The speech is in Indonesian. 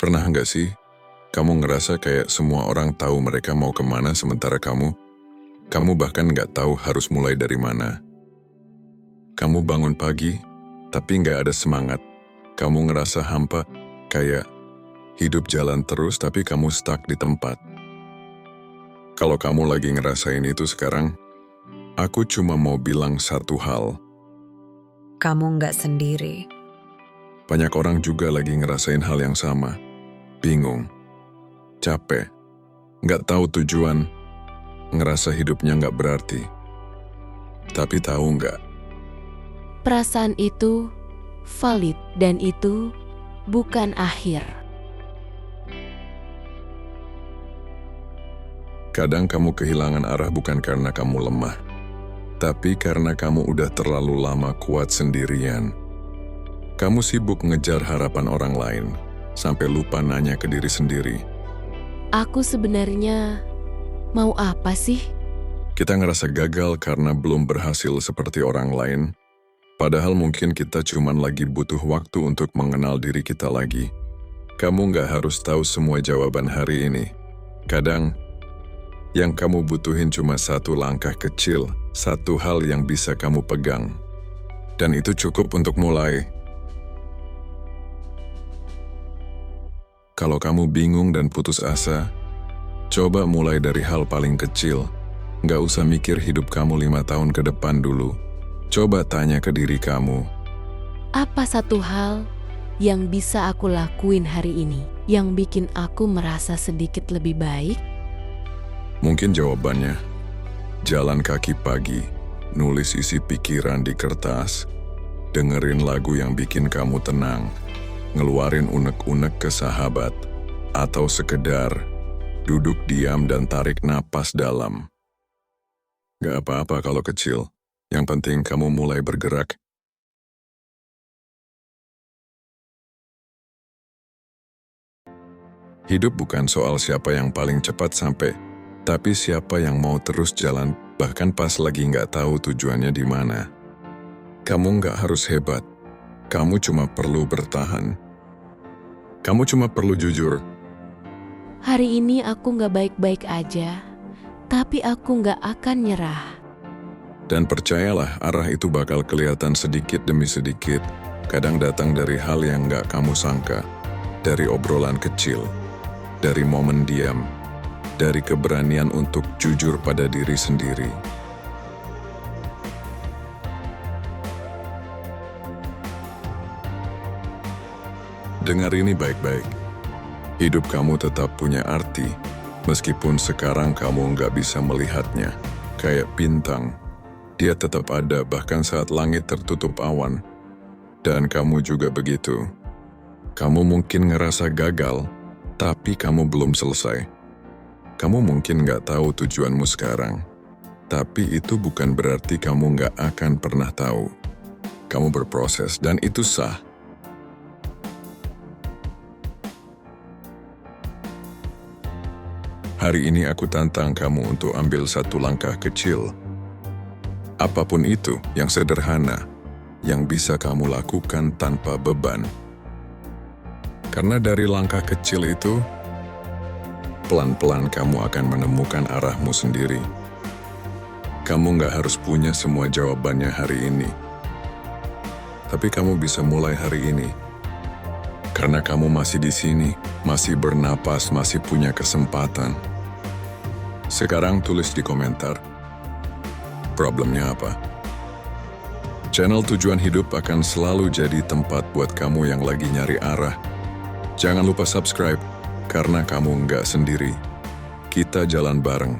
Pernah nggak sih, kamu ngerasa kayak semua orang tahu mereka mau kemana sementara kamu bahkan nggak tahu harus mulai dari mana. Kamu bangun pagi, tapi nggak ada semangat. Kamu ngerasa hampa, kayak hidup jalan terus tapi kamu stuck di tempat. Kalau kamu lagi ngerasain itu sekarang, aku cuma mau bilang satu hal. Kamu nggak sendiri. Banyak orang juga lagi ngerasain hal yang sama. Bingung, capek, nggak tahu tujuan, ngerasa hidupnya nggak berarti. Tapi tahu nggak? Perasaan itu valid dan itu bukan akhir. Kadang kamu kehilangan arah bukan karena kamu lemah, tapi karena kamu udah terlalu lama kuat sendirian. Kamu sibuk ngejar harapan orang lain, sampai lupa nanya ke diri sendiri. Aku sebenarnya mau apa sih? Kita ngerasa gagal karena belum berhasil seperti orang lain, padahal mungkin kita cuman lagi butuh waktu untuk mengenal diri kita lagi. Kamu nggak harus tahu semua jawaban hari ini. Kadang, yang kamu butuhin cuma satu langkah kecil, satu hal yang bisa kamu pegang. Dan itu cukup untuk mulai. Kalau kamu bingung dan putus asa, coba mulai dari hal paling kecil. Nggak usah mikir hidup kamu 5 tahun ke depan dulu. Coba tanya ke diri kamu. Apa satu hal yang bisa aku lakuin hari ini yang bikin aku merasa sedikit lebih baik? Mungkin jawabannya, jalan kaki pagi, nulis isi pikiran di kertas, dengerin lagu yang bikin kamu tenang, ngeluarin unek-unek ke sahabat, atau sekedar duduk diam dan tarik napas dalam. Gak apa-apa kalau kecil, yang penting kamu mulai bergerak. Hidup bukan soal siapa yang paling cepat sampai, tapi siapa yang mau terus jalan, bahkan pas lagi nggak tahu tujuannya di mana. Kamu nggak harus hebat, kamu cuma perlu bertahan. Kamu cuma perlu jujur. Hari ini aku nggak baik-baik aja, tapi aku nggak akan nyerah. Dan percayalah, arah itu bakal kelihatan sedikit demi sedikit, kadang datang dari hal yang nggak kamu sangka, dari obrolan kecil, dari momen diam, dari keberanian untuk jujur pada diri sendiri. Dengar ini baik-baik. Hidup kamu tetap punya arti, meskipun sekarang kamu nggak bisa melihatnya. Kayak bintang, dia tetap ada bahkan saat langit tertutup awan. Dan kamu juga begitu. Kamu mungkin ngerasa gagal, tapi kamu belum selesai. Kamu mungkin nggak tahu tujuanmu sekarang, tapi itu bukan berarti kamu nggak akan pernah tahu. Kamu berproses dan itu sah. Hari ini aku tantang kamu untuk ambil satu langkah kecil. Apapun itu yang sederhana, yang bisa kamu lakukan tanpa beban. Karena dari langkah kecil itu, pelan-pelan kamu akan menemukan arahmu sendiri. Kamu nggak harus punya semua jawabannya hari ini. Tapi kamu bisa mulai hari ini. Karena kamu masih di sini, masih bernapas, masih punya kesempatan. Sekarang tulis di komentar, problemnya apa? Channel Tujuan Hidup akan selalu jadi tempat buat kamu yang lagi nyari arah. Jangan lupa subscribe, karena kamu nggak sendiri. Kita jalan bareng.